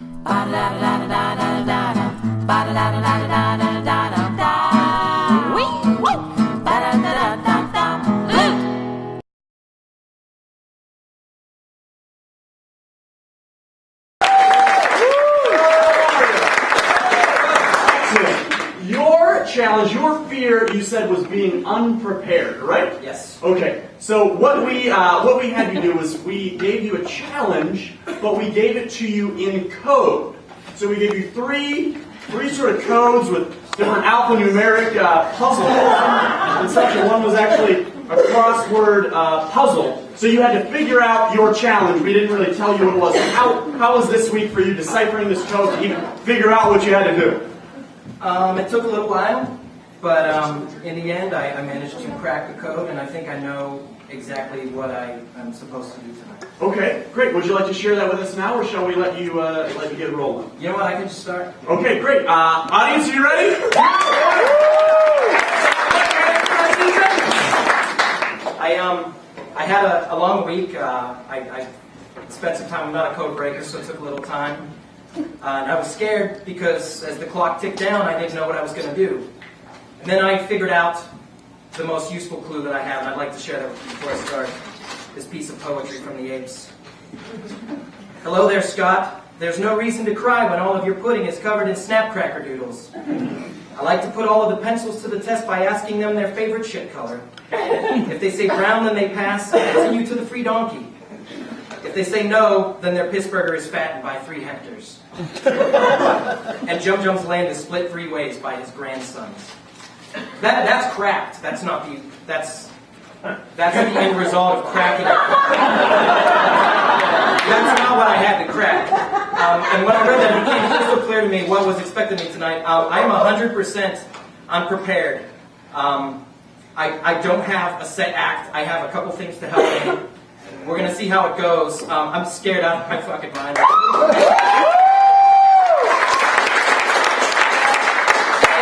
Your challenge, your fear, you said, was being unprepared, right? Yes. Okay. So what we had you do was we gave you a challenge, but we gave it to you in code. So we gave you three sort of codes with different alphanumeric puzzles and such. And one was actually a crossword puzzle. So you had to figure out your challenge. We didn't really tell you what it was. How was this week for you deciphering this code to even figure out what you had to do? It took a little while, but in the end, I managed to crack the code, and I think I know exactly what I'm supposed to do tonight. Okay, great. Would you like to share that with us now, or shall we let you get it rolling? You know what? I can just start. Okay, great. Audience, are you ready? I had a long week. I spent some time. I'm not a code breaker, so it took a little time. And I was scared because as the clock ticked down, I didn't know what I was going to do. And then I figured out the most useful clue that I have, and I'd like to share that with you before I start. This piece of poetry from the Apes. Hello there, Scott. There's no reason to cry when all of your pudding is covered in snapcracker doodles. I like to put all of the pencils to the test by asking them their favorite shit color. If they say brown, then they pass, and continue to the free donkey. If they say no, then their Pittsburgher is fattened by 3 hectares. And Jum Jum's land is split 3 ways by his grandsons. That's cracked. That's not the... That's the end result of cracking. That's not what I had to crack. And when I read that, it became crystal clear to me what was expected of me tonight. I am 100% unprepared. I don't have a set act. I have a couple things to help me. We're going to see how it goes. I'm scared out of my fucking mind.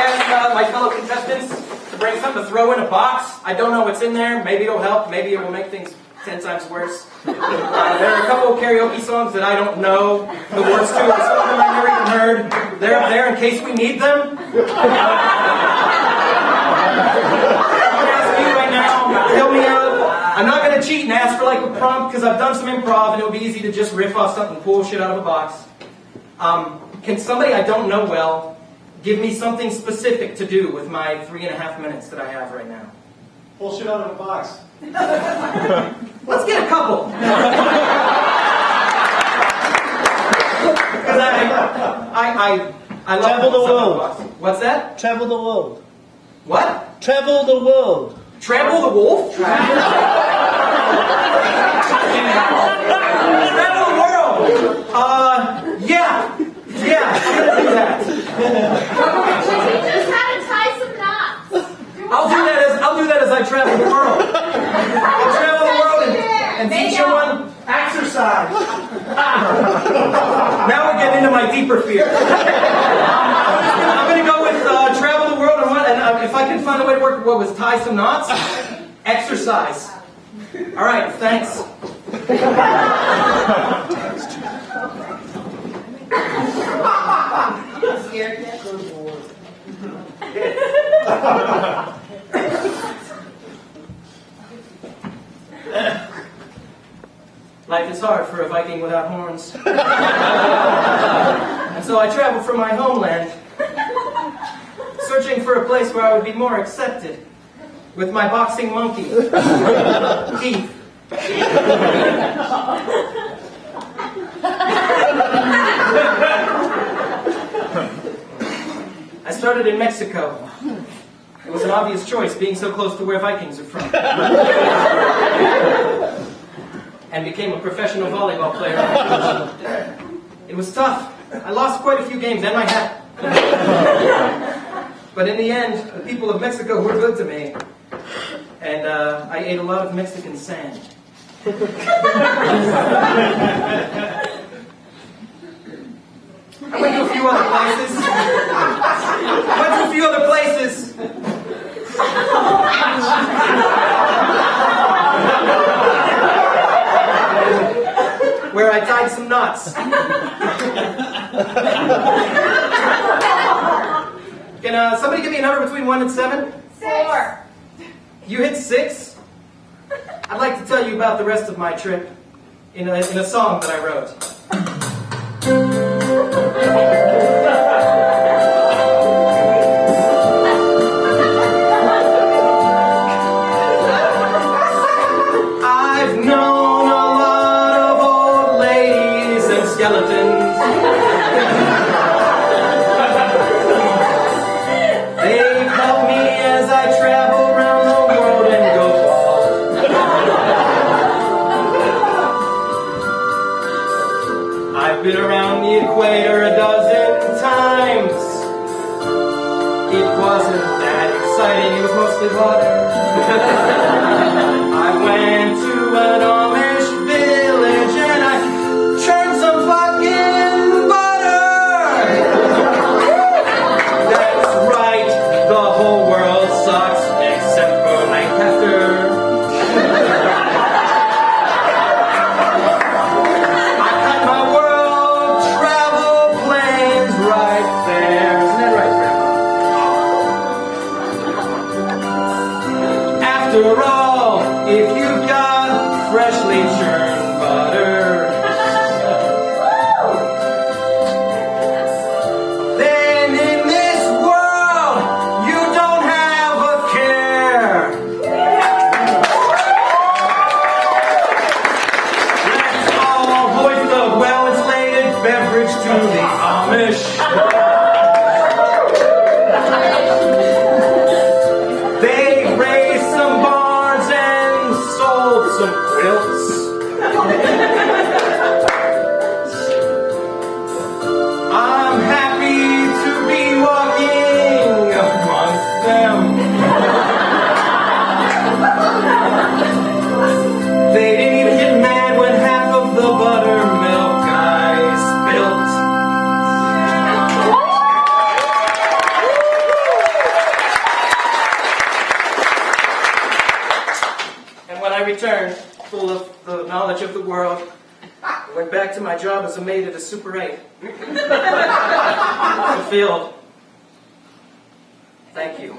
And my fellow contestants, to bring something to throw in a box. I don't know what's in there. Maybe it'll help. Maybe it will make things 10 times worse. There are a couple of karaoke songs that I don't know the words to, or some of them I've never even heard. They're up there in case we need them. I'm going to ask you right now, help me out. I'm not going to cheat and ask for like a prompt because I've done some improv and it would be easy to just riff off something and pull shit out of a box. Can somebody I don't know well give me something specific to do with my 3.5 minutes that I have right now? Pull shit out of a box. Let's get a couple. Because I love Travel the world. Box. What's that? Travel the world. What? Travel the world. Travel the wolf? Travel the world. Yeah, I'm gonna do that. Just how to tie some knots. I'll do that as I travel the world. I'll travel the world and teach someone exercise. Now we're getting into my deeper fear. I'm going to go with travel the world and if I can find a way to work, what was tie some knots? Exercise. All right, thanks. Life is hard for a Viking without horns. And so I traveled from my homeland, searching for a place where I would be more accepted, with my boxing monkey, Keith. I started in Mexico. It was an obvious choice, being so close to where Vikings are from. And became a professional volleyball player. It was tough. I lost quite a few games and my hat. But in the end, the people of Mexico were good to me. And I ate a lot of Mexican sand. I went to a few other places. Where I tied some knots. Can somebody give me a number between 1 and 7? 4. You hit 6? I'd like to tell you about the rest of my trip in a song that I wrote. I've known a lot of old ladies and skeletons. They've helped me as I travel around the world and go far. I've been around the equator a dozen times. It wasn't that exciting, it was mostly water. I went to an Amish village and I churned some fucking butter. That's right, the whole world sucks except for Lancaster. I cut my world travel plans right there. Isn't that right, Grandma? After all, if you've got freshly churned butter, then in this world you don't have a care. Let's all hoist a well-insulated beverage to the Amish. They raised some barns and sold some quilts. I'm happy to be walking amongst them. They didn't even get mad when half of the buttermilk I spilt. And when I returned, full of the knowledge of the world, I went back to my job as a maid at a Super 8. Fulfilled. Thank you.